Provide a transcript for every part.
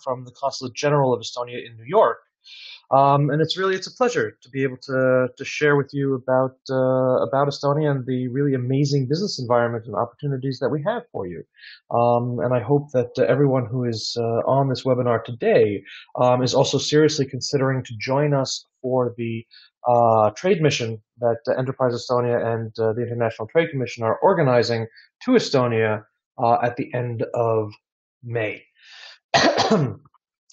from the Consulate General of Estonia in New York. And it's a pleasure to be able to share with you about Estonia and the really amazing business environment and opportunities that we have for you. And I hope that everyone who is on this webinar today is also seriously considering to join us for the trade mission that Enterprise Estonia and the International Trade Commission are organizing to Estonia at the end of May.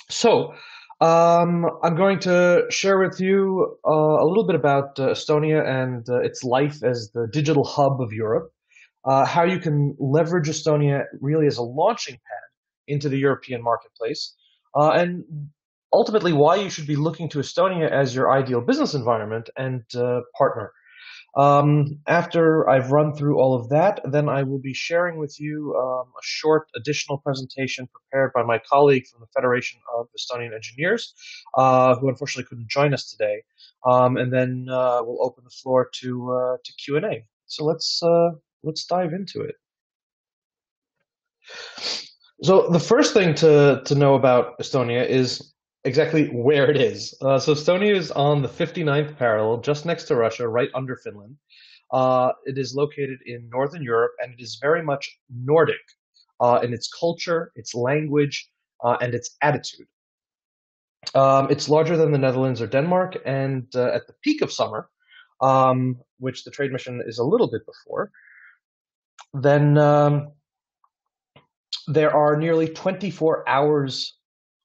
So, I'm going to share with you a little bit about Estonia and its life as the digital hub of Europe, how you can leverage Estonia really as a launching pad into the European marketplace, and ultimately why you should be looking to Estonia as your ideal business environment and partner. After I've run through all of that, then I will be sharing with you a short additional presentation prepared by my colleague from the Federation of Estonian Engineers, who unfortunately couldn't join us today. And then we'll open the floor to Q&A. So let's dive into it. So the first thing to know about Estonia is exactly where it is. So Estonia is on the 59th parallel, just next to Russia, right under Finland. It is located in Northern Europe, and it is very much Nordic in its culture, its language, and its attitude. It's larger than the Netherlands or Denmark, and at the peak of summer, which the trade mission is a little bit before, then there are nearly 24 hours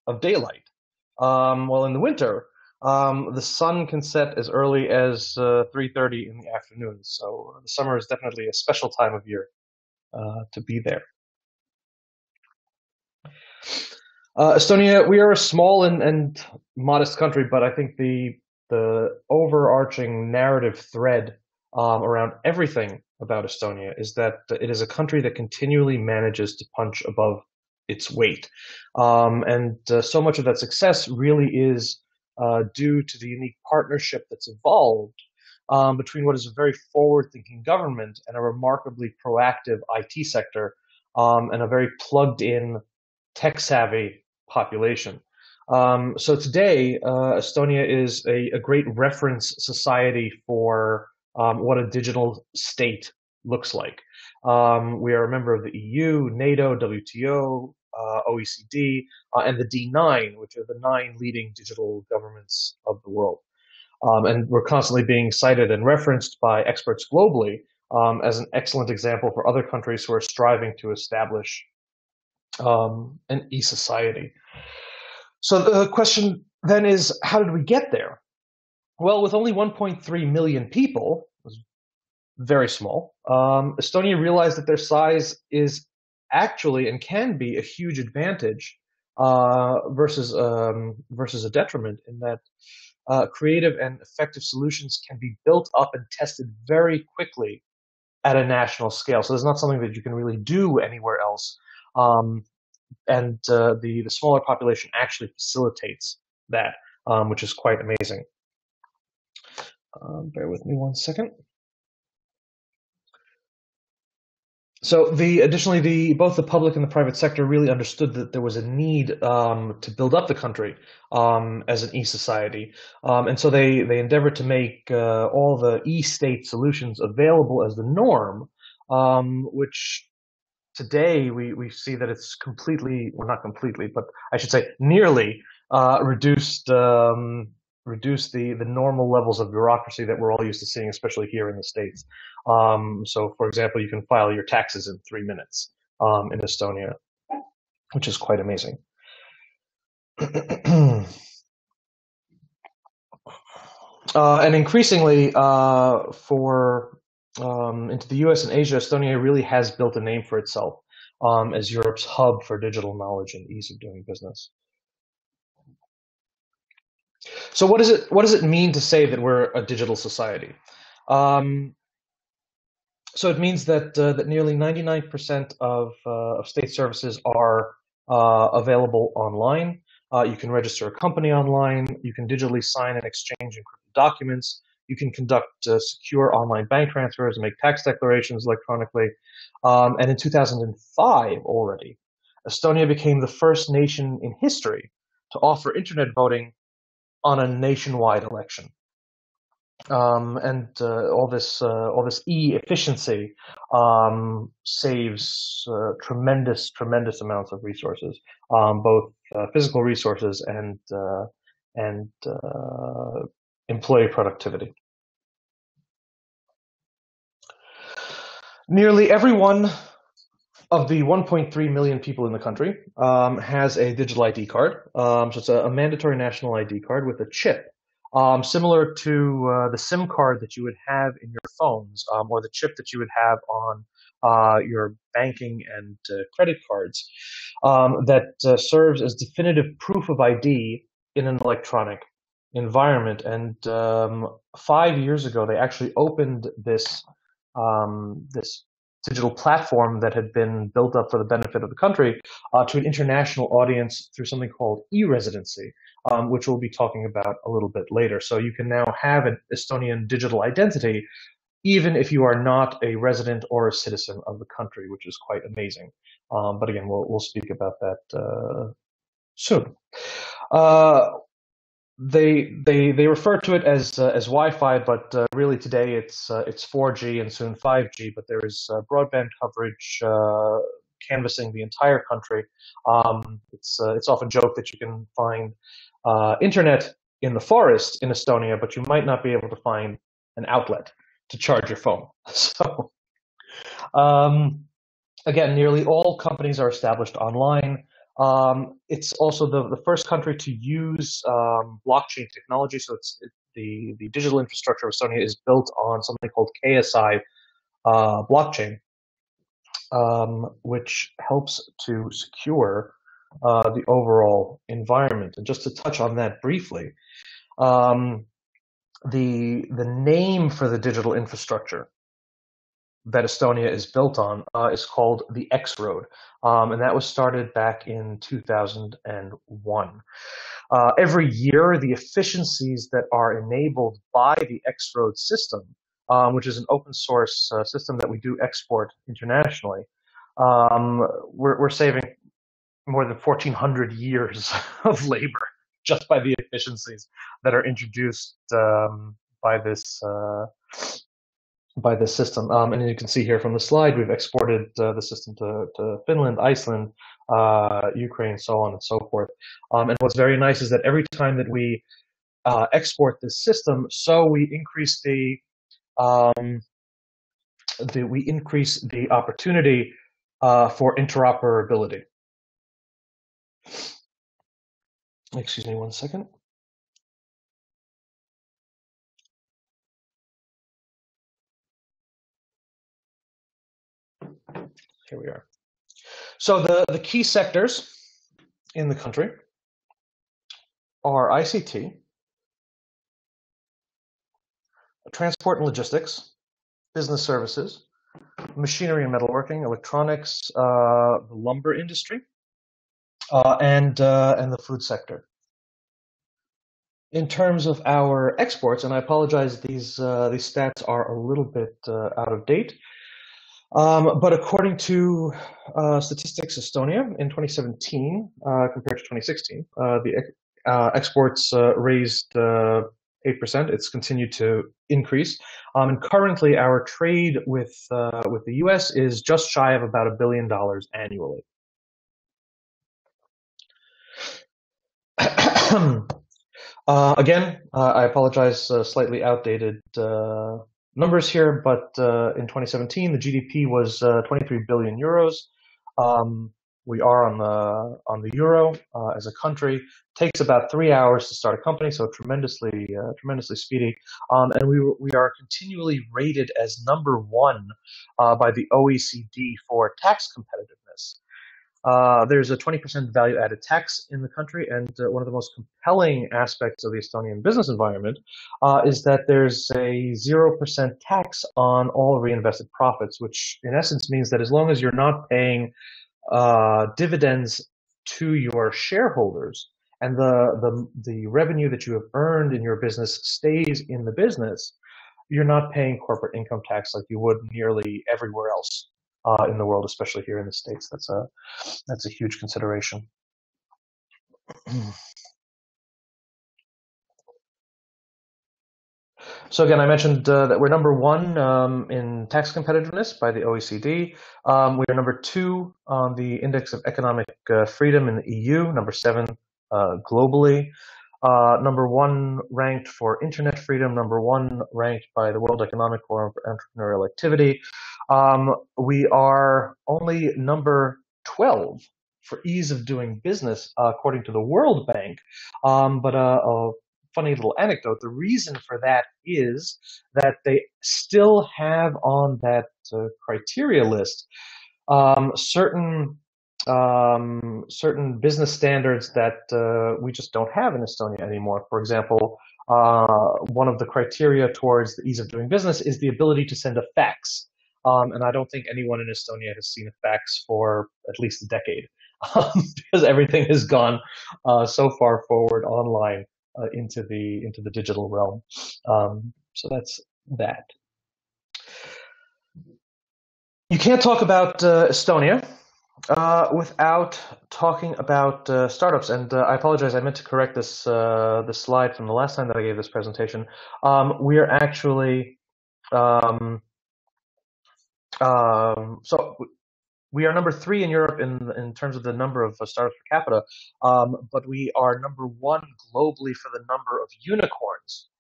of daylight. While in the winter, the sun can set as early as 3:30 in the afternoon. So the summer is definitely a special time of year to be there. Estonia, we are a small and modest country, but I think the overarching narrative thread around everything about Estonia is that it is a country that continually manages to punch above its weight. And so much of that success really is due to the unique partnership that's evolved between what is a very forward-thinking government and a remarkably proactive IT sector and a very plugged-in, tech-savvy population. So today, Estonia is a great reference society for what a digital state looks like. We are a member of the EU, NATO, WTO, OECD, and the D9, which are the 9 leading digital governments of the world. And we're constantly being cited and referenced by experts globally as an excellent example for other countries who are striving to establish an e-society. So the question then is, how did we get there? Well, with only 1.3 million people, very small, Estonia realized that their size is actually and can be a huge advantage versus a detriment, in that creative and effective solutions can be built up and tested very quickly at a national scale. So it's not something that you can really do anywhere else. And the smaller population actually facilitates that, which is quite amazing. Bear with me one second. So additionally, both the public and the private sector really understood that there was a need to build up the country as an e-society, and so they endeavored to make all the e-state solutions available as the norm, which today we see that it's completely, well, not completely, but I should say nearly reduced the normal levels of bureaucracy that we're all used to seeing, especially here in the States. So, for example, you can file your taxes in 3 minutes in Estonia, which is quite amazing. And increasingly, into the US and Asia, Estonia really has built a name for itself as Europe's hub for digital knowledge and ease of doing business. So what does it mean to say that we're a digital society? So it means that nearly 99% of state services are available online. You can register a company online. You can digitally sign and exchange encrypted documents. You can conduct secure online bank transfers and make tax declarations electronically. And in 2005 already, Estonia became the first nation in history to offer internet voting on a nationwide election. And all this e-efficiency saves tremendous amounts of resources, both physical resources and employee productivity. Nearly everyone of the 1.3 million people in the country has a digital ID card. So it's a mandatory national ID card with a chip, similar to the SIM card that you would have in your phones, or the chip that you would have on your banking and credit cards, that serves as definitive proof of ID in an electronic environment. And 5 years ago, they actually opened this digital platform that had been built up for the benefit of the country to an international audience through something called e-residency, which we'll be talking about a little bit later. So you can now have an Estonian digital identity even if you are not a resident or a citizen of the country, which is quite amazing. But again, we'll speak about that soon. They refer to it as Wi-Fi, but really today it's 4G and soon 5G. But there is broadband coverage canvassing the entire country. It's often joked that you can find internet in the forest in Estonia, but you might not be able to find an outlet to charge your phone. So again, nearly all companies are established online. It's also the first country to use blockchain technology. So the digital infrastructure of Estonia is built on something called KSI blockchain, which helps to secure the overall environment. And just to touch on that briefly, the name for the digital infrastructure that Estonia is built on is called the X Road, and that was started back in 2001. Every year, the efficiencies that are enabled by the X Road system, which is an open source system that we do export internationally, we're saving more than 1,400 years of labor just by the efficiencies that are introduced by this system. And you can see here from the slide, we've exported the system to Finland, Iceland, Ukraine, so on and so forth. And what's very nice is that every time that we export this system, so we increase the opportunity for interoperability. Excuse me one second. Here we are. So the key sectors in the country are ICT, transport and logistics, business services, machinery and metalworking, electronics, the lumber industry, and the food sector. In terms of our exports, and I apologize, these stats are a little bit out of date, but according to Statistics Estonia in 2017 compared to 2016, the exports raised 8%. It's continued to increase, and currently our trade with the U.S. is just shy of about $1 billion annually. Again, I apologize, slightly outdated numbers here, but in 2017 the GDP was 23 billion euros. We are on the euro as a country. Takes about 3 hours to start a company, so tremendously speedy. And we are continually rated as #1 by the OECD for tax competitiveness. There's a 20% value-added tax in the country, and one of the most compelling aspects of the Estonian business environment is that there's a 0% tax on all reinvested profits, which in essence means that as long as you're not paying dividends to your shareholders, and the revenue that you have earned in your business stays in the business, you're not paying corporate income tax like you would nearly everywhere else in the world, especially here in the States. That's a huge consideration. So again, I mentioned that we're number one in tax competitiveness by the OECD. We are number two on the Index of Economic Freedom in the EU, number seven globally. Number one ranked for internet freedom, number one ranked by the World Economic Forum for entrepreneurial activity. We are only number 12 for ease of doing business, according to the World Bank. But a funny little anecdote, the reason for that is that they still have on that criteria list certain certain business standards that we just don't have in Estonia anymore. For example, one of the criteria towards the ease of doing business is the ability to send a fax. And I don't think anyone in Estonia has seen a fax for at least a decade, because everything has gone so far forward online into the digital realm. So that's that. You can't talk about Estonia without talking about startups, and I apologize. I meant to correct this slide from the last time that I gave this presentation. We are actually so we are number three in Europe in terms of the number of startups per capita, but we are number one globally for the number of unicorns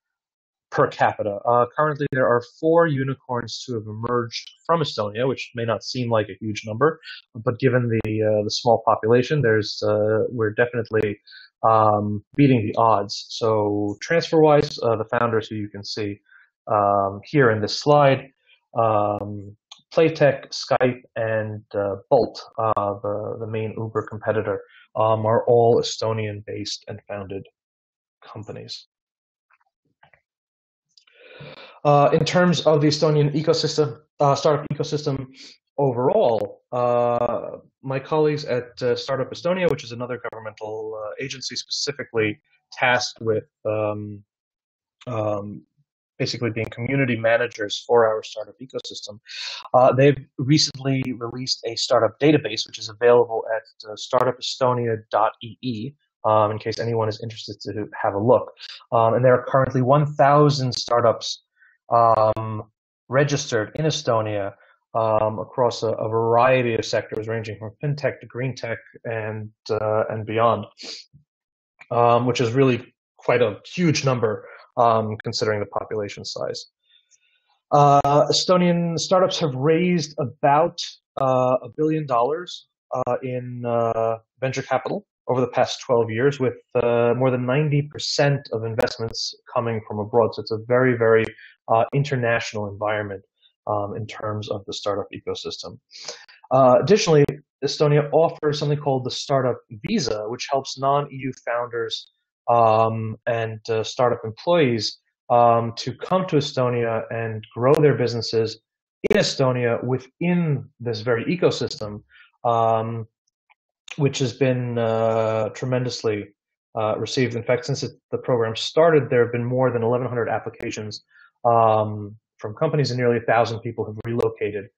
per capita. Currently, there are 4 unicorns to have emerged from Estonia, which may not seem like a huge number, but given the small population, we're definitely beating the odds. So transfer-wise, the founders who you can see here in this slide, Playtech, Skype, and Bolt, the main Uber competitor, are all Estonian-based and founded companies. In terms of the Estonian ecosystem, startup ecosystem overall, my colleagues at Startup Estonia, which is another governmental agency specifically tasked with basically being community managers for our startup ecosystem, they've recently released a startup database, which is available at startupestonia.ee. In case anyone is interested to have a look. And there are currently 1,000 startups registered in Estonia across a variety of sectors, ranging from fintech to green tech and beyond, which is really quite a huge number considering the population size. Estonian startups have raised about $1 billion in venture capital over the past 12 years, with more than 90% of investments coming from abroad. So it's a very, very international environment in terms of the startup ecosystem. Additionally, Estonia offers something called the Startup Visa, which helps non-EU founders and startup employees to come to Estonia and grow their businesses in Estonia within this very ecosystem, which has been tremendously received. In fact, since the program started, there have been more than 1,100 applications from companies, and nearly 1,000 people have relocated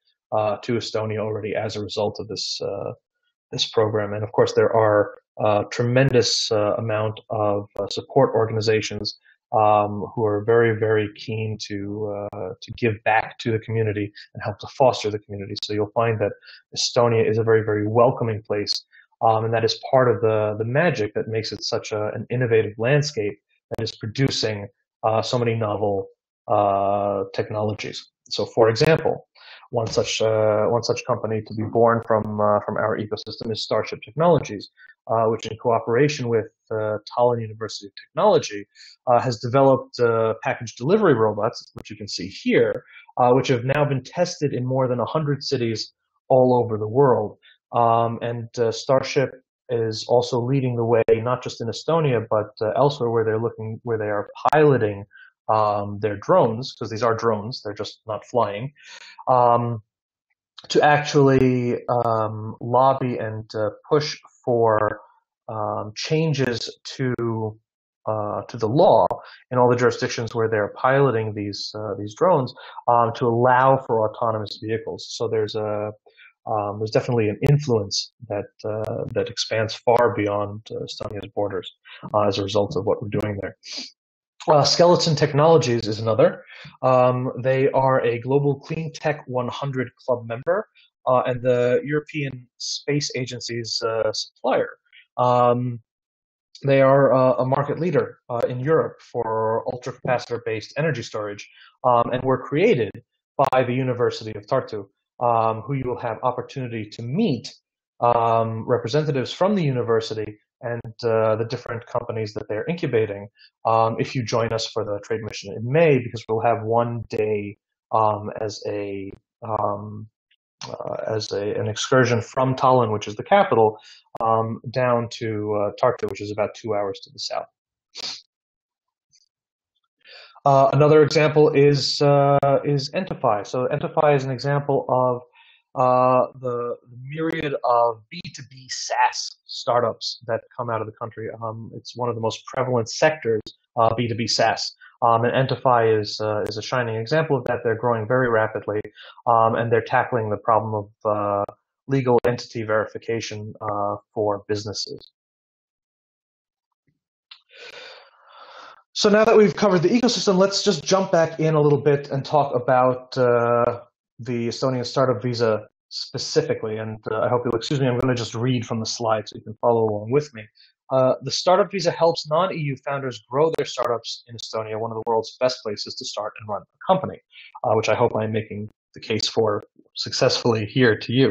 to Estonia already as a result of this program. And of course, there are tremendous amount of support organizations who are very, very keen to give back to the community and help to foster the community. So you'll find that Estonia is a very, very welcoming place, and that is part of the magic that makes it such an innovative landscape that is producing so many novel technologies. So, for example, one such company to be born from our ecosystem is Starship Technologies, which, in cooperation with Tallinn University of Technology, has developed package delivery robots, which you can see here, which have now been tested in more than 100 cities all over the world. And Starship is also leading the way, not just in Estonia, but elsewhere, where they are piloting their drones, because these are drones, they're just not flying, to actually lobby and push for changes to the law in all the jurisdictions where they're piloting these drones to allow for autonomous vehicles. So there's There's definitely an influence that expands far beyond Estonia's borders as a result of what we're doing there. Skeleton Technologies is another. They are a global clean tech 100 club member and the European Space Agency's supplier. Um, they are a market leader in Europe for ultracapacitor-based energy storage, and were created by the University of Tartu, who you will have opportunity to meet representatives from the university and the different companies that they're incubating if you join us for the trade mission in May, because we'll have one day as a an excursion from Tallinn, which is the capital, down to Tartu, which is about 2 hours to the south. Another example is Entify. So Entify is an example of the myriad of B2B SaaS startups that come out of the country. It's one of the most prevalent sectors, B2B SaaS. And Entify is a shining example of that. They're growing very rapidly, and they're tackling the problem of legal entity verification for businesses. So now that we've covered the ecosystem, let's just jump back in a little bit and talk about the Estonian startup visa specifically. And I hope you'll excuse me, I'm going to just read from the slide so you can follow along with me. The startup visa helps non-EU founders grow their startups in Estonia, one of the world's best places to start and run a company, which I hope I'm making the case for successfully here to you.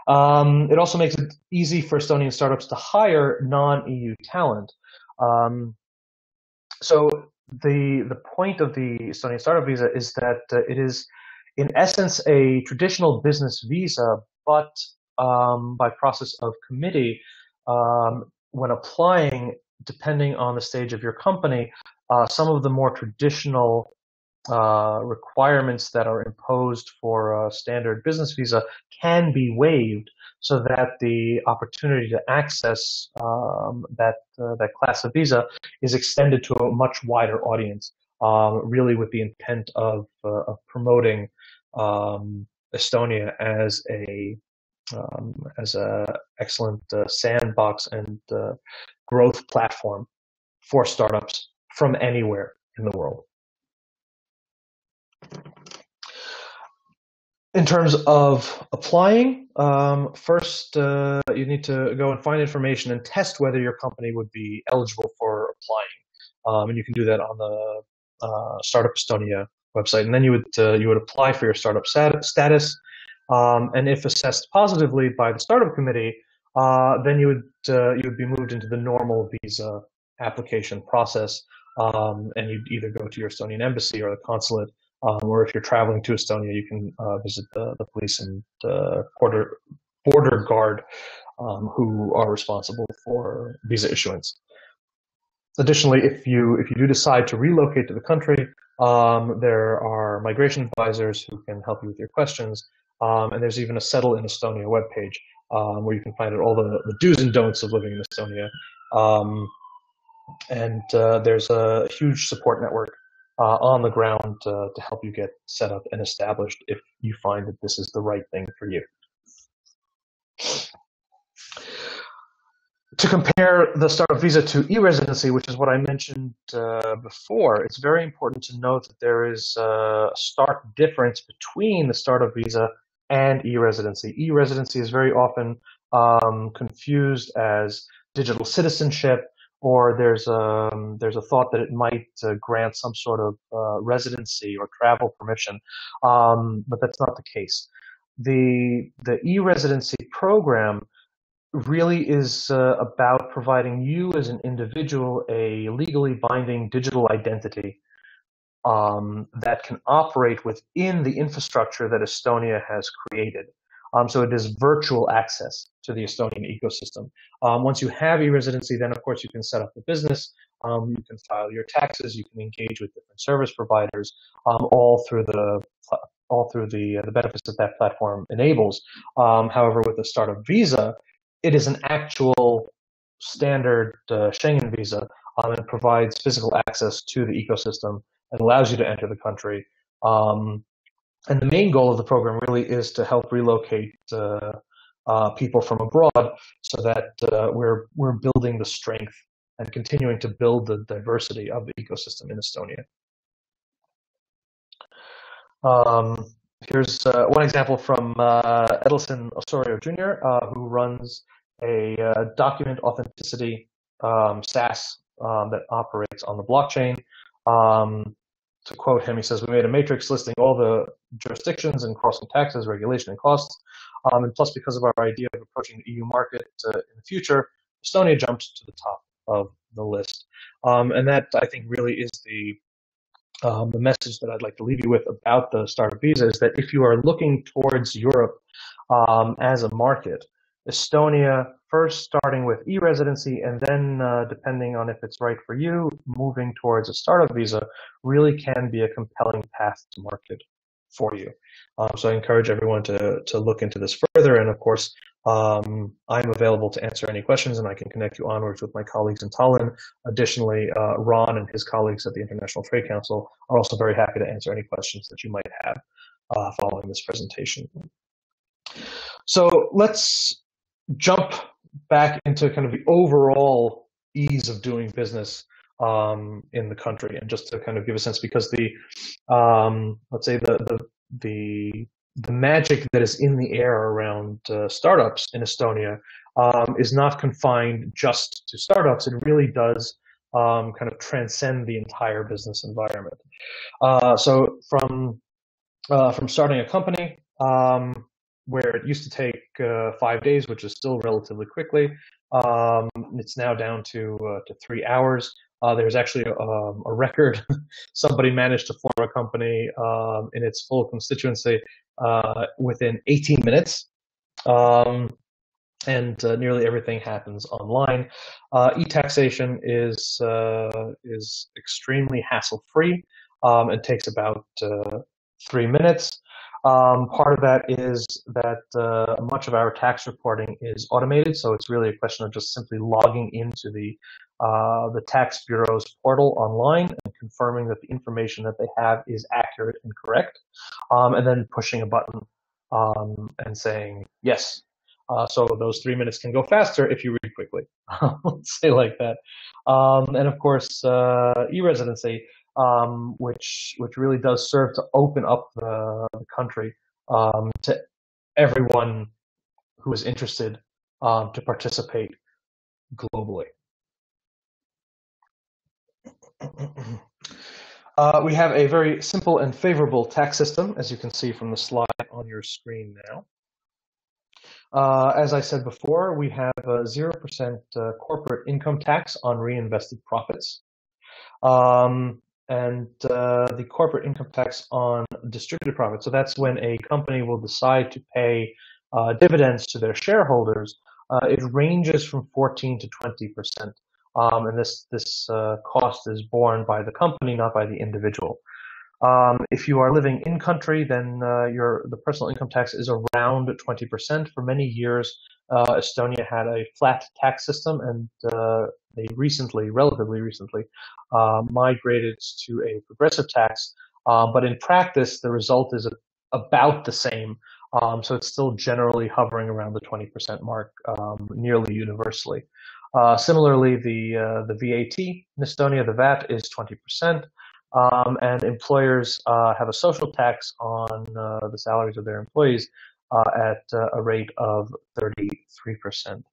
It also makes it easy for Estonian startups to hire non-EU talent. So the point of the Estonian startup visa is that it is, in essence, a traditional business visa, but by process of committee, when applying, depending on the stage of your company, some of the more traditional requirements that are imposed for a standard business visa can be waived, so that the opportunity to access that class of visa is extended to a much wider audience, really with the intent of promoting Estonia as a excellent sandbox and growth platform for startups from anywhere in the world. In terms of applying, first you need to go and find information and test whether your company would be eligible for applying, and you can do that on the Startup Estonia website. And then you would apply for your startup status, and if assessed positively by the startup committee, then you would be moved into the normal visa application process, and you'd either go to your Estonian embassy or the consulate. Or if you're traveling to Estonia, you can visit the police and border guard who are responsible for visa issuance. Additionally, if you do decide to relocate to the country, there are migration advisors who can help you with your questions, and there's even a Settle in Estonia webpage where you can find out all the do's and don'ts of living in Estonia. And there's a huge support network on the ground to help you get set up and established if you find that this is the right thing for you. To compare the startup visa to e-residency, which is what I mentioned before, it's very important to note that there is a stark difference between the startup visa and e-residency. E-residency is very often confused as digital citizenship, or there's a thought that it might grant some sort of residency or travel permission, but that's not the case. The e-residency program really is about providing you as an individual a legally binding digital identity that can operate within the infrastructure that Estonia has created. So it is virtual access to the Estonian ecosystem. Once you have e-residency, then of course you can set up a business, you can file your taxes, you can engage with different service providers, all through the benefits that that platform enables. However, with the startup visa, it is an actual standard Schengen visa, and provides physical access to the ecosystem and allows you to enter the country. And the main goal of the program really is to help relocate people from abroad, so that we're building the strength and continuing to build the diversity of the ecosystem in Estonia. Um, Here's one example from Edelson Osorio Jr., who runs a document authenticity SaaS that operates on the blockchain. To quote him, he says, "We made a matrix listing all the jurisdictions and crossing taxes, regulation, and costs. And plus, because of our idea of approaching the EU market in the future, Estonia jumped to the top of the list." And that, I think, really is the message that I'd like to leave you with about the startup visa, is that if you are looking towards Europe as a market, Estonia, first starting with e-residency, and then, depending on if it's right for you, moving towards a startup visa, really can be a compelling path to market for you. So I encourage everyone to look into this further. And of course, I'm available to answer any questions, and I can connect you onwards with my colleagues in Tallinn. Additionally, Ron and his colleagues at the International Trade Council are also very happy to answer any questions that you might have following this presentation. So let's jump back into kind of the overall ease of doing business in the country, and just to kind of give a sense, because the let's say the magic that is in the air around startups in Estonia is not confined just to startups. It really does kind of transcend the entire business environment. So from starting a company, where it used to take 5 days, which is still relatively quickly, it's now down to 3 hours. There's actually a record. Somebody managed to form a company in its full constituency within 18 minutes. And nearly everything happens online. E-taxation is extremely hassle-free. It takes about 3 minutes. Part of that is that much of our tax reporting is automated, so it's really a question of just simply logging into the tax bureau's portal online and confirming that the information that they have is accurate and correct, and then pushing a button and saying yes. So those 3 minutes can go faster if you read quickly. Let's say like that. And of course, e-residency, which really does serve to open up the country to everyone who is interested to participate globally. We have a very simple and favorable tax system, as you can see from the slide on your screen now. As I said before, we have a 0% corporate income tax on reinvested profits. And the corporate income tax on distributed profits. So that's when a company will decide to pay dividends to their shareholders. It ranges from 14 to 20%. And this cost is borne by the company, not by the individual. If you are living in country, then the personal income tax is around 20%. For many years, Estonia had a flat tax system, and they relatively recently, migrated to a progressive tax. But in practice, the result is about the same. So it's still generally hovering around the 20% mark, nearly universally. Similarly, the VAT in Estonia, the VAT is 20%. And employers have a social tax on the salaries of their employees at a rate of 33%.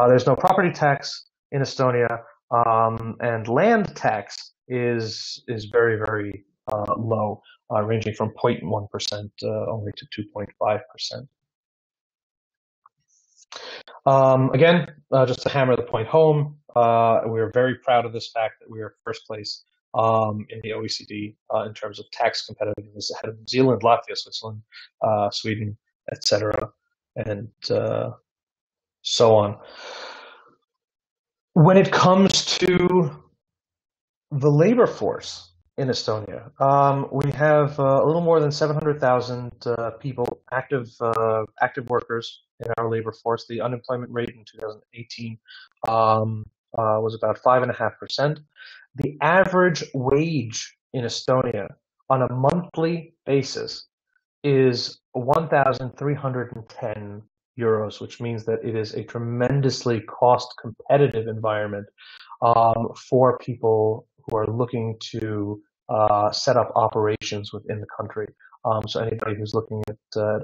There's no property tax in Estonia, and land tax is very, very low, ranging from 0.1% only to 2.5%. Again, just to hammer the point home, we are very proud of this fact that we are first place in the OECD in terms of tax competitiveness, ahead of New Zealand, Latvia, Switzerland, Sweden, etc., and so on. When it comes to the labor force in Estonia, we have a little more than 700,000 people, active workers in our labor force. The unemployment rate in 2018 was about 5.5%. The average wage in Estonia on a monthly basis is 1,310 euros, which means that it is a tremendously cost competitive environment for people who are looking to set up operations within the country. So anybody who's looking at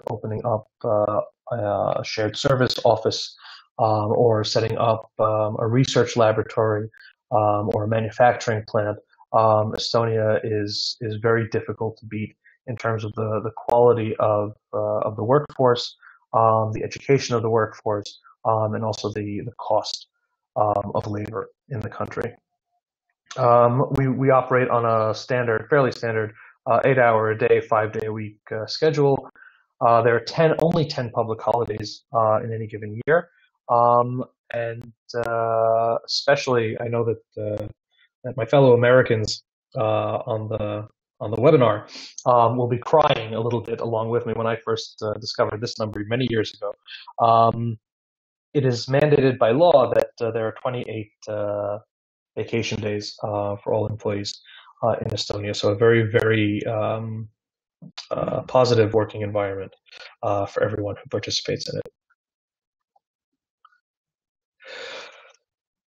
opening up a shared service office or setting up a research laboratory or a manufacturing plant, Estonia is very difficult to beat in terms of the quality of the workforce, the education of the workforce, and also the cost of labor in the country. We operate on a fairly standard 8 hour a day, 5 day a week schedule. There are only 10 public holidays in any given year. And especially, I know that my fellow Americans on the webinar will be crying a little bit along with me when I first discovered this number many years ago. It is mandated by law that there are 28 vacation days for all employees in Estonia. So a very, very positive working environment for everyone who participates in it.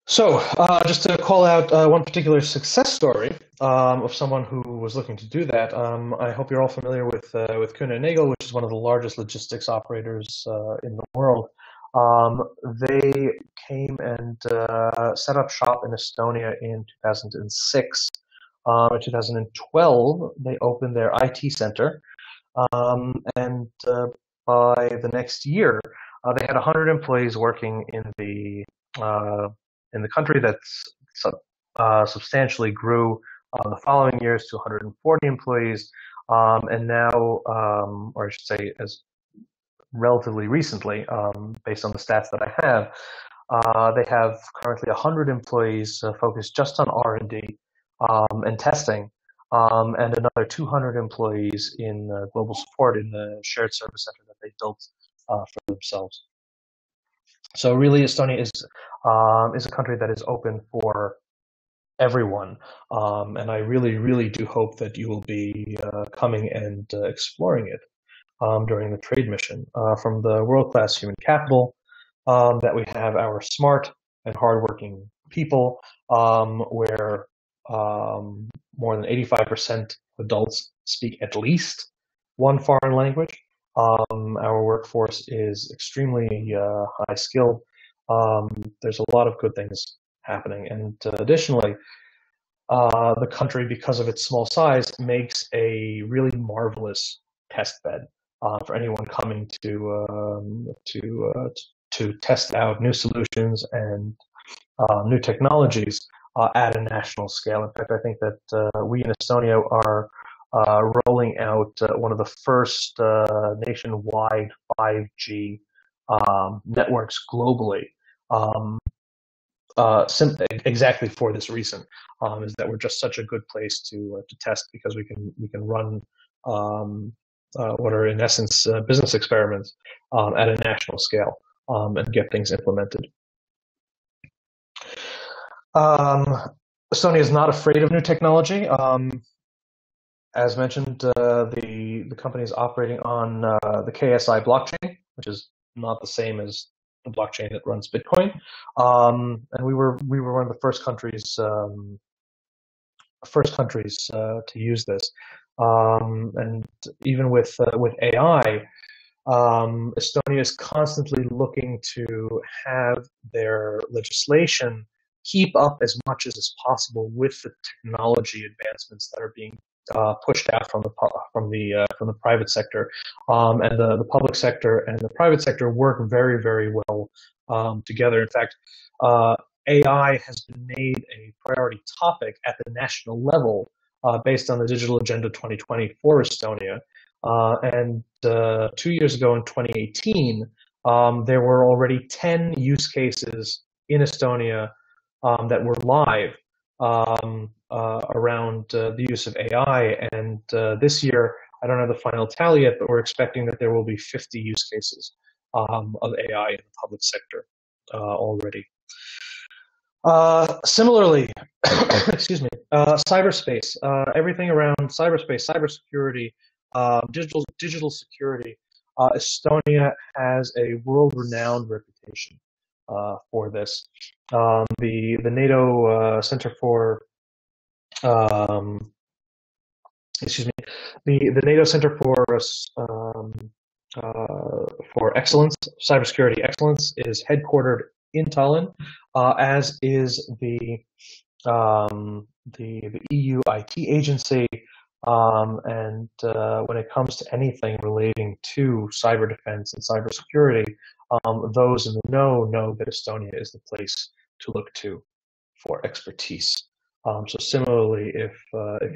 So just to call out one particular success story of someone who was looking to do that, I hope you're all familiar with Kuehne and Nagel, which is one of the largest logistics operators in the world. They came and set up shop in Estonia in 2006. In 2012, they opened their IT center, and by the next year, they had 100 employees working in the country. That's substantially grew the following years to 140 employees, and now, or I should say, as relatively recently, based on the stats that I have, they have currently 100 employees focused just on R&D and testing, and another 200 employees in global support in the shared service center that they built for themselves. So really, Estonia is a country that is open for everyone, and I really, really do hope that you will be coming and exploring it during the trade mission. From the world-class human capital that we have, our smart and hardworking people, where more than 85% of adults speak at least one foreign language. Our workforce is extremely high skilled. There's a lot of good things happening, and additionally, the country, because of its small size, makes a really marvelous test bed for anyone coming to test out new solutions and new technologies at a national scale. In fact, I think that we in Estonia are rolling out one of the first nationwide 5G networks globally. Exactly for this reason, is that we're just such a good place to test, because we can run what are in essence business experiments at a national scale and get things implemented. Estonia is not afraid of new technology. As mentioned, the company is operating on the KSI blockchain, which is not the same as the blockchain that runs Bitcoin. And we were one of the first countries to use this. And even with AI, Estonia is constantly looking to have their legislation keep up as much as is possible with the technology advancements that are being pushed out from the private sector, and the public sector and the private sector work very, very well together. In fact, AI has been made a priority topic at the national level based on the Digital Agenda 2020 for Estonia. And 2 years ago, in 2018, there were already 10 use cases in Estonia that were live around the use of AI. And this year, I don't have the final tally yet, but we're expecting that there will be 50 use cases of AI in the public sector already. Similarly, excuse me, cyberspace, everything around cyberspace, cybersecurity, digital security, Estonia has a world-renowned reputation for this. The NATO Center for um, excuse me, the NATO Center for Excellence, Cybersecurity Excellence, is headquartered in Tallinn, as is the EU IT agency. And when it comes to anything relating to cyber defense and cybersecurity, those in the know that Estonia is the place to look to for expertise. So similarly, if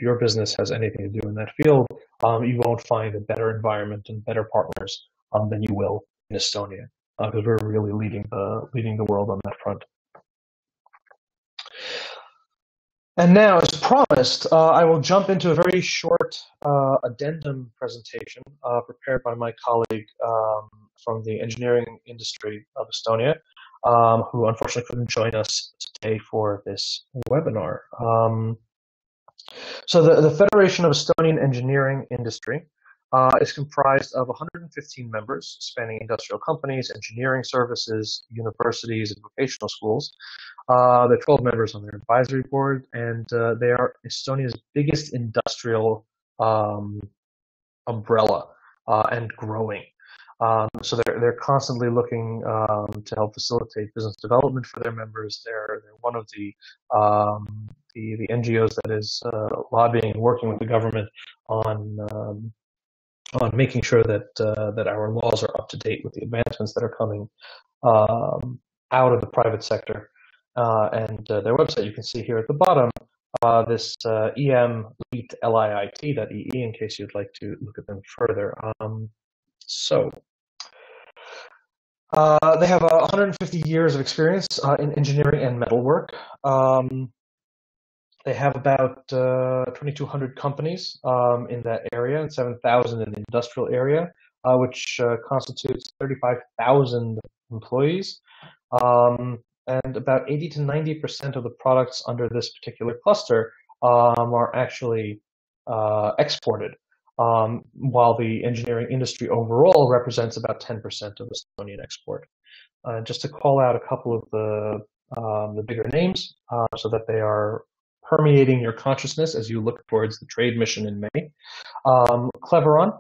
your business has anything to do in that field, you won't find a better environment and better partners than you will in Estonia, because we're really leading the world on that front. And now, as promised, I will jump into a very short addendum presentation prepared by my colleague from the engineering industry of Estonia, who unfortunately couldn't join us today for this webinar. So the Federation of Estonian Engineering Industry is comprised of 115 members spanning industrial companies, engineering services, universities, and vocational schools. There are 12 members on their advisory board, and they are Estonia's biggest industrial umbrella and growing. So they're constantly looking to help facilitate business development for their members. They're one of the NGOs that is lobbying and working with the government on making sure that that our laws are up to date with the advancements that are coming out of the private sector. And their website you can see here at the bottom, this emliit.ee in case you'd like to look at them further. So they have 150 years of experience in engineering and metalwork. They have about 2,200 companies in that area and 7,000 in the industrial area, which constitutes 35,000 employees. And about 80 to 90% of the products under this particular cluster are actually exported, while the engineering industry overall represents about 10% of Estonian export. Just to call out a couple of the bigger names so that they are permeating your consciousness as you look towards the trade mission in May. Cleveron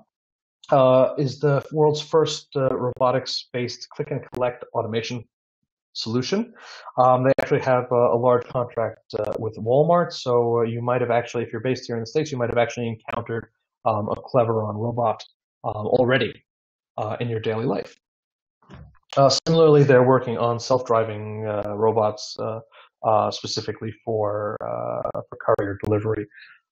is the world's first robotics-based click and collect automation solution. They actually have a large contract with Walmart, so you might have actually, if you're based here in the States, you might have actually encountered a Cleveron robot already in your daily life. Similarly, they're working on self-driving robots specifically for courier delivery,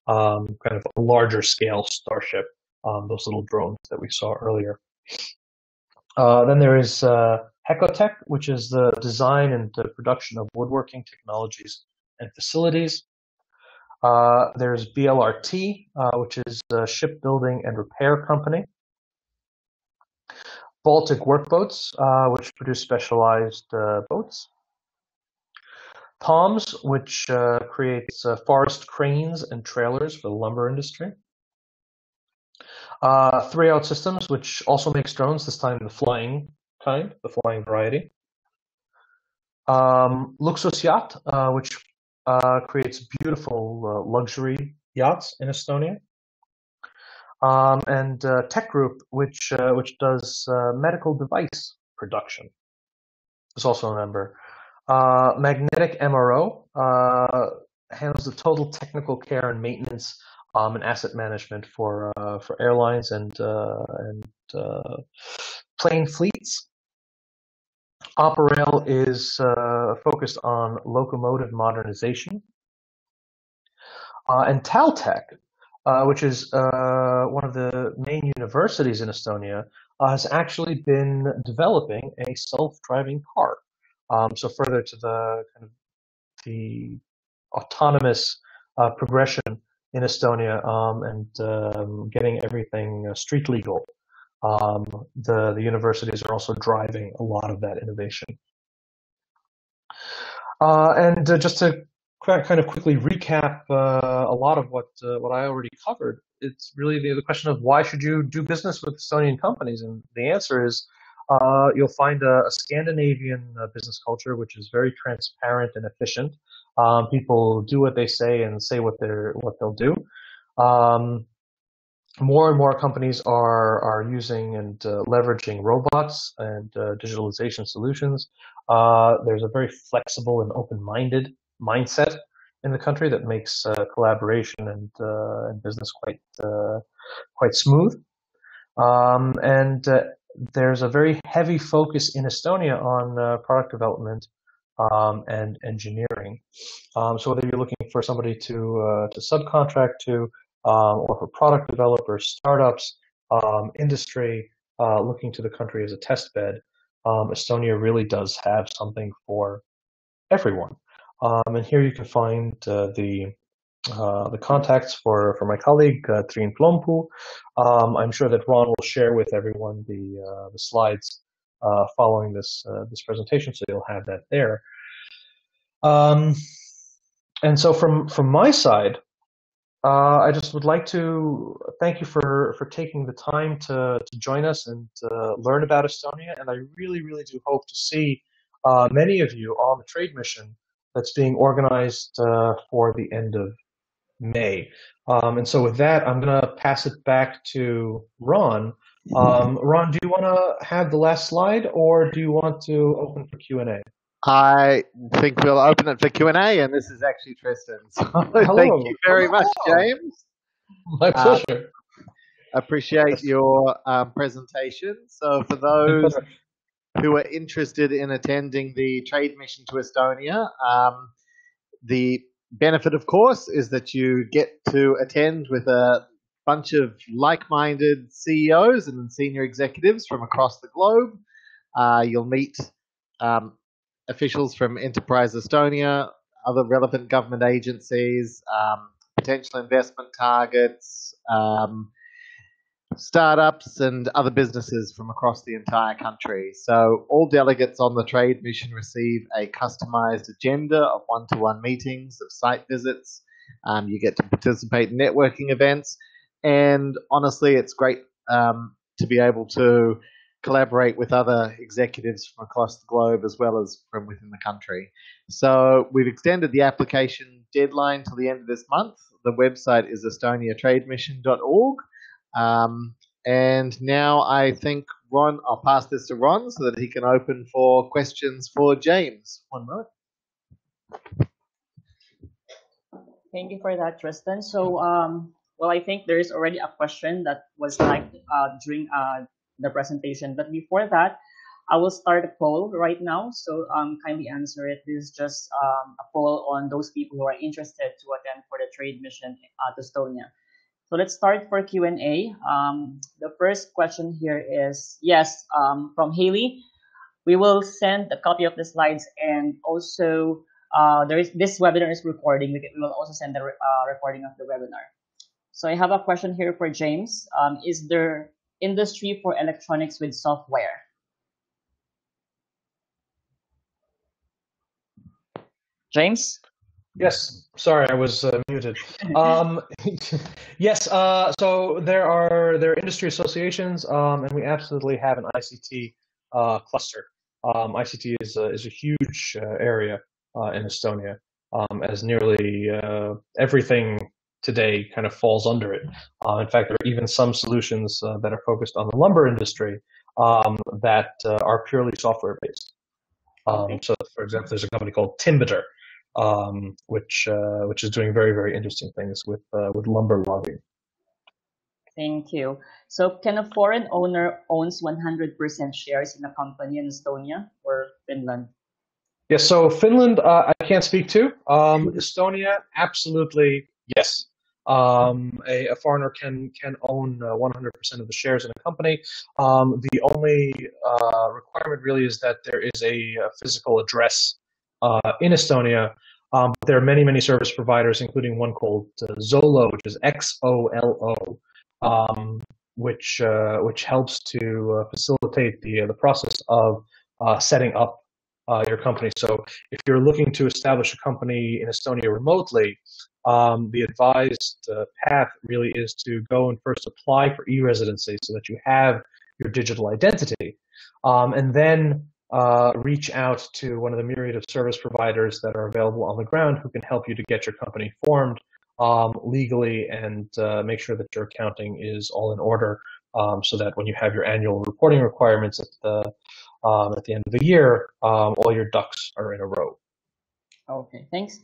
kind of a larger scale Starship, those little drones that we saw earlier. Then there is Hecotech, which is the design and the production of woodworking technologies and facilities. There's BLRT, which is a shipbuilding and repair company. Baltic Workboats, which produce specialized boats. Palms, which creates forest cranes and trailers for the lumber industry. 3-Out Systems, which also makes drones, this time the flying kind, the flying variety. Luxus Yacht, which creates beautiful luxury yachts in Estonia. And Tech Group, which does medical device production, is also a member. Magnetic MRO handles the total technical care and maintenance and asset management for airlines and plane fleets. Operail is focused on locomotive modernization. And Taltech, which is one of the main universities in Estonia, has actually been developing a self-driving car. So further to the kind of the autonomous progression in Estonia and getting everything street legal. The universities are also driving a lot of that innovation. And just to kind of quickly recap a lot of what I already covered. It's really the question of why should you do business with Estonian companies, and the answer is you'll find a Scandinavian business culture which is very transparent and efficient. People do what they say and say what they'll do. Um, More and more companies are using and leveraging robots and digitalization solutions. There's a very flexible and open-minded mindset in the country that makes collaboration and business quite smooth. And there's a very heavy focus in Estonia on product development and engineering. So whether you're looking for somebody to subcontract to, or for product developers, startups, industry looking to the country as a test bed, Estonia really does have something for everyone. And here you can find the contacts for my colleague Triin Plompu. I'm sure that Ron will share with everyone the slides following this presentation, so you'll have that there. And so from my side, I just would like to thank you for taking the time to join us and learn about Estonia. And I really do hope to see many of you on the trade mission that's being organized for the end of May. And so with that, I'm going to pass it back to Ron. Ron, do you want to have the last slide, or do you want to open for Q&A? I think we'll open it for Q&A, and this is actually Tristan. So Hello. thank you very much, James. My pleasure. Appreciate your presentation. So for those who are interested in attending the trade mission to Estonia, the benefit, of course, is that you get to attend with a bunch of like-minded CEOs and senior executives from across the globe. You'll meet officials from Enterprise Estonia, other relevant government agencies, potential investment targets, startups, and other businesses from across the entire country. So all delegates on the trade mission receive a customized agenda of one-to-one meetings, of site visits. You get to participate in networking events. And honestly, it's great to be able to collaborate with other executives from across the globe as well as from within the country. So we've extended the application deadline till the end of this month. The website is estoniatrademission.org. And now I think, Ron, I'll pass this to Ron so that he can open for questions for James. 1 moment. Thank you for that, Tristan. So, well, I think there is already a question that was typed during the presentation. But before that, I will start a poll right now. So kindly answer it. This is just a poll on those people who are interested to attend for the trade mission to Estonia. So let's start for Q&A. The first question here is, yes, from Haley. We will send a copy of the slides, and also this webinar is recording. We will also send the recording of the webinar. So I have a question here for James. Is there industry for electronics with software? James? Yes, sorry, I was muted. Yes, so there are industry associations, and we absolutely have an ICT cluster. ICT is a huge area in Estonia, as nearly everything today kind of falls under it. In fact, there are even some solutions that are focused on the lumber industry that are purely software-based. So, for example, there's a company called Timbiter, which is doing very interesting things with lumber logging. Thank you. So, can a foreign owner owns 100% shares in a company in Estonia or Finland? Yes. So Finland, I can't speak to. Estonia, absolutely yes. A foreigner can own 100% of the shares in a company. The only requirement really is that there is a physical address in Estonia. But there are many service providers, including one called Zolo, which is XOLO, which helps to facilitate the process of setting up your company. So if you're looking to establish a company in Estonia remotely, the advised path really is to go and first apply for e-residency so that you have your digital identity, and then reach out to one of the myriad of service providers that are available on the ground who can help you to get your company formed legally and make sure that your accounting is all in order, so that when you have your annual reporting requirements at the end of the year, all your ducks are in a row. Okay, thanks.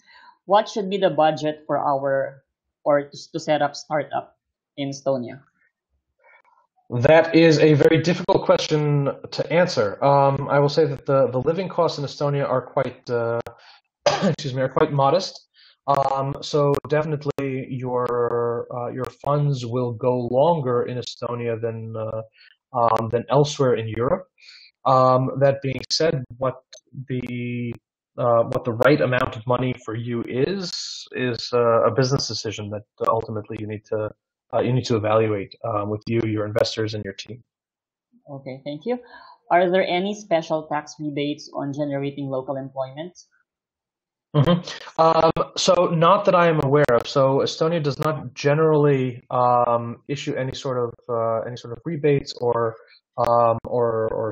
What should be the budget for our or to set up startup in Estonia? That is a very difficult question to answer. I will say that the living costs in Estonia are quite excuse me, are quite modest. So definitely your funds will go longer in Estonia than elsewhere in Europe. That being said, what the right amount of money for you is a business decision that ultimately you need to evaluate with you, your investors, and your team. Okay, thank you. Are there any special tax rebates on generating local employment? Mhm. So not that I am aware of. So Estonia does not generally issue any sort of rebates or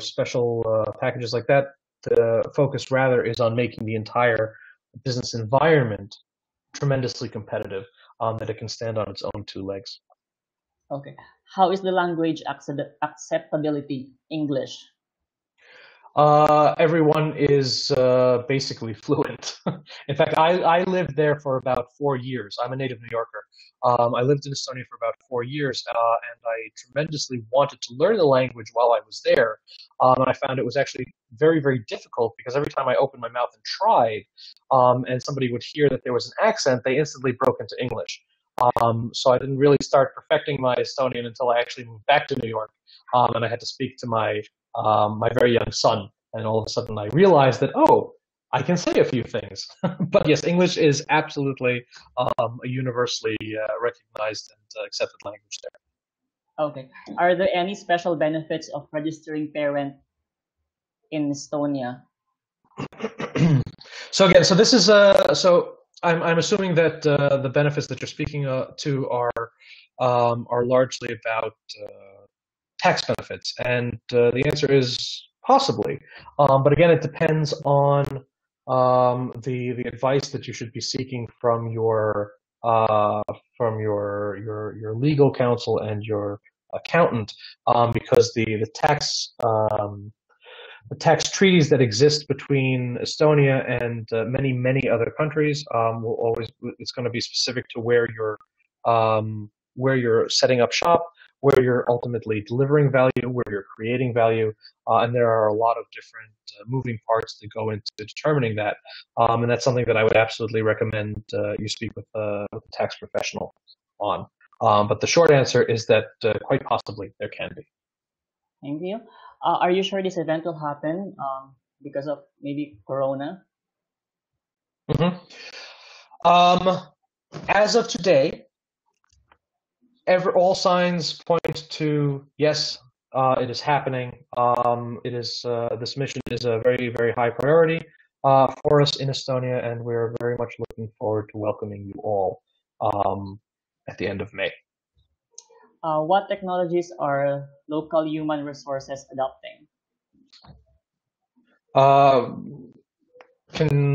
special packages like that. The focus rather is on making the entire business environment tremendously competitive, that it can stand on its own two legs. Okay. How is the language acceptability? English. Everyone is basically fluent. In fact, I lived there for about 4 years. I'm a native New Yorker. I lived in Estonia for about 4 years, and I tremendously wanted to learn the language while I was there. And I found it was actually very, very difficult because every time I opened my mouth and tried, and somebody would hear that there was an accent, they instantly broke into English. So I didn't really start perfecting my Estonian until I actually moved back to New York, and I had to speak to my very young son, and all of a sudden I realized that, oh, I can say a few things. But yes, English is absolutely a universally recognized and accepted language Okay. Are there any special benefits of registering parent in Estonia? there. So again, so this is so I'm assuming that the benefits that you're speaking to are largely about tax benefits, and the answer is possibly. But again, it depends on the advice that you should be seeking uh, from your legal counsel and your accountant, because the tax treaties that exist between Estonia and many other countries will always it's going to be specific to where you're setting up shop, where you're ultimately delivering value, where you're creating value, and there are a lot of different moving parts that go into determining that, and that's something that I would absolutely recommend you speak with a tax professional on. But the short answer is that quite possibly there can be. Thank you. Are you sure this event will happen because of maybe Corona? hmm as of today, all signs point to yes, it is happening. It is this mission is a very high priority for us in Estonia, and we're very much looking forward to welcoming you all at the end of May. What technologies are local human resources adopting? Uh, can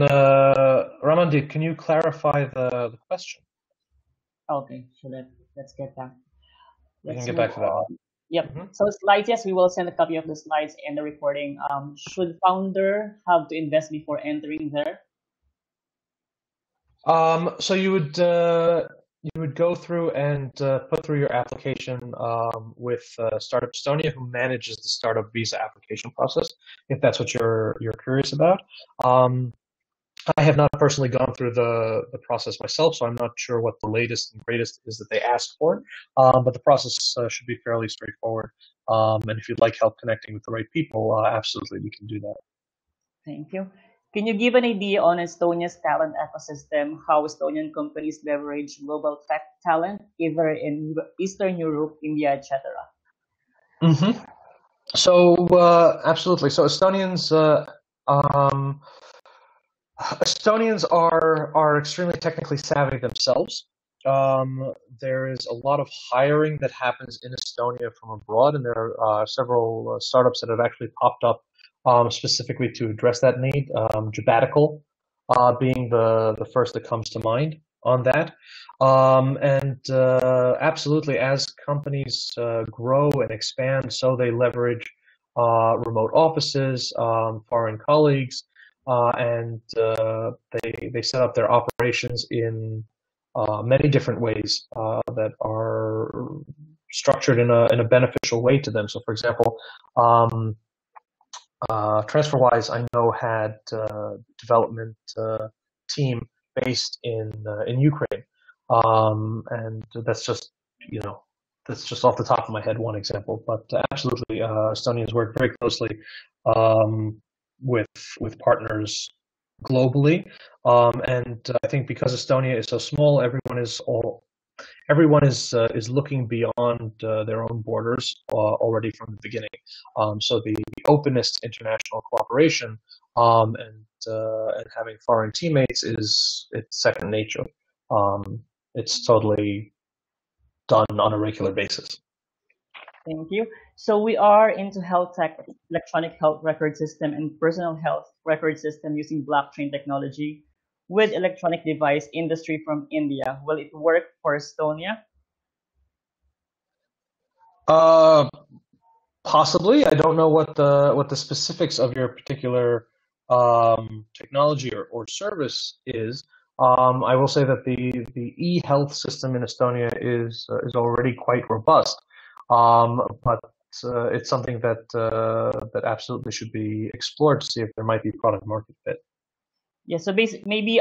Ramandi, can you clarify the question? Okay, so let's get back. We can Let's get move back to that. on. Yep. Mhm. So slides, yes, we will send a copy of the slides and the recording. Should founder have to invest before entering there? So you would go through and put through your application with Startup Estonia, who manages the startup visa application process, if that's what you're curious about. I have not personally gone through the process myself, so I'm not sure what the latest and greatest is that they ask for. But the process should be fairly straightforward. And if you'd like help connecting with the right people, absolutely we can do that. Thank you. Can you give an idea on Estonia's talent ecosystem, how Estonian companies leverage global tech talent, either in Eastern Europe, India, etc.? So absolutely. So Estonians Um, Estonians are extremely technically savvy themselves. There is a lot of hiring that happens in Estonia from abroad, and there are several startups that have actually popped up specifically to address that need. Jabatical being the first that comes to mind on that. And absolutely, as companies grow and expand, so they leverage remote offices, foreign colleagues, and they set up their operations in many different ways that are structured in a beneficial way to them. So, for example, um, TransferWise, I know had development team based in Ukraine, and you know that's just off the top of my head one example. But absolutely, Estonians work very closely um, with with partners globally, and I think because Estonia is so small, everyone is looking beyond their own borders already from the beginning. So the openness to international cooperation and having foreign teammates it's second nature. It's totally done on a regular basis. Thank you. So we are into health tech, electronic health record system, and personal health record system using blockchain technology with electronic device industry from India. Will it work for Estonia? Uh, Possibly. I don't know what the specifics of your particular technology or service is. I will say that the e-health system in Estonia is already quite robust, but it's something that that absolutely should be explored to see if there might be product market fit. Yeah, so maybe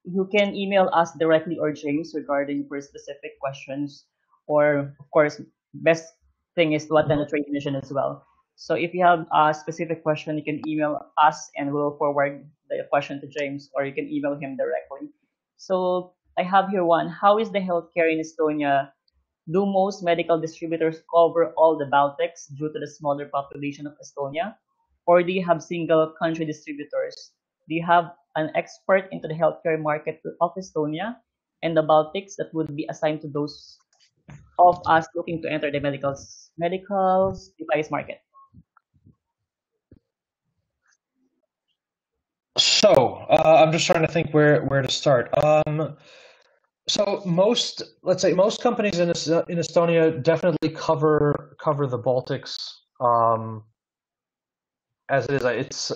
you can email us directly or James regarding for specific questions, or of course, best thing is to attend the Mhm. trade mission as well. So if you have a specific question, you can email us and we'll forward the question to James, or you can email him directly. So I have here one. How is the healthcare in Estonia? Do most medical distributors cover all the Baltics due to the smaller population of Estonia? Or do you have single country distributors? Do you have an expert into the healthcare market of Estonia and the Baltics that would be assigned to those of us looking to enter the medical device market? So I'm just trying to think where to start. So let's say most companies in Estonia definitely cover the Baltics um, as it is. It's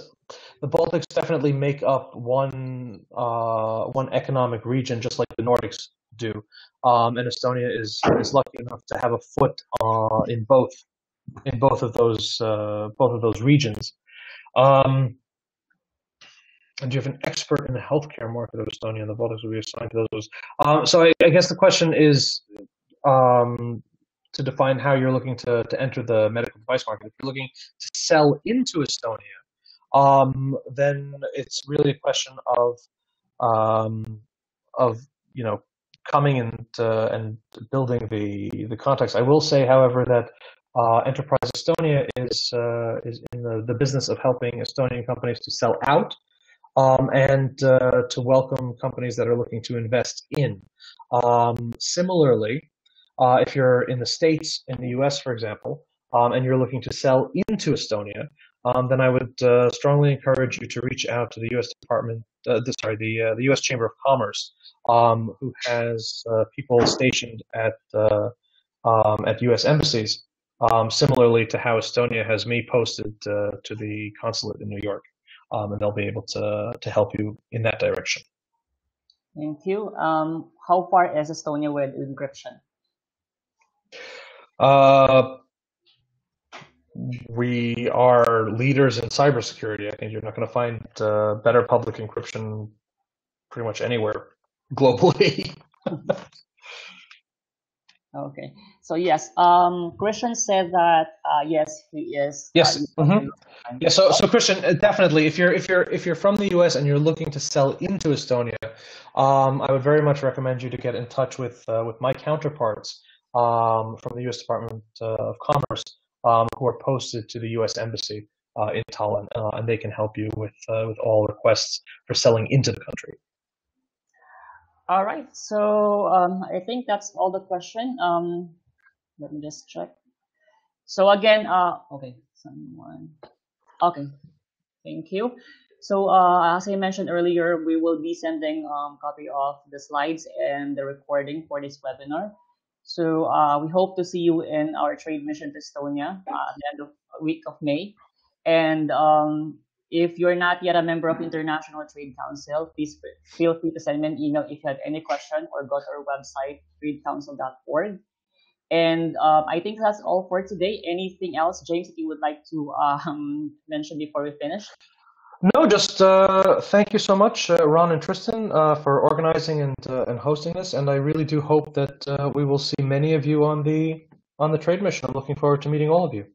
the Baltics definitely make up one economic region, just like the Nordics do. And Estonia is lucky enough to have a foot in both of those regions. Um, and do you have an expert in the healthcare market of Estonia? And the Baltics will be assigned to those. So I guess the question is um, to define how you're looking to enter the medical device market. If you're looking to sell into Estonia, then it's really a question um, of you know coming and building the context. I will say, however, that Enterprise Estonia is in the business of helping Estonian companies to sell out and to welcome companies that are looking to invest in. Similarly, if you're in the States, in the US, for example, and you're looking to sell into Estonia, then I would strongly encourage you to reach out to the U.S. Department, the U.S. Chamber of Commerce, who has people stationed at U.S. embassies, similarly to how Estonia has me posted to the consulate in New York, and they'll be able to help you in that direction. Thank you. How far is Estonia with encryption? Uh, we are leaders in cybersecurity. I think you're not going to find better public encryption pretty much anywhere globally. Okay. So yes, Christian said that yes, he is. Yes. Yeah. So Christian, definitely, if you're from the U.S. and you're looking to sell into Estonia, I would very much recommend you to get in touch with my counterparts from the U.S. Department of Commerce, who are posted to the U.S. Embassy. in Tallinn, and they can help you with all requests for selling into the country. All right. So I think that's all the question. Let me just check. So again, okay, someone. Okay, thank you. So as I mentioned earlier, we will be sending copy of the slides and the recording for this webinar. So we hope to see you in our trade mission to Estonia at the end of week of May. And if you're not yet a member of International Trade Council, please feel free to send me an email if you have any question, or go to our website, tradecouncil.org. And I think that's all for today. Anything else, James, that you would like to mention before we finish? No, just thank you so much, Ron and Tristan, for organizing and hosting this. And I really do hope that we will see many of you on the trade mission. I'm looking forward to meeting all of you.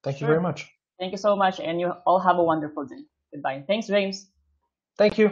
Thank you very much. Thank you so much, and you all have a wonderful day. Goodbye. Thanks, James. Thank you.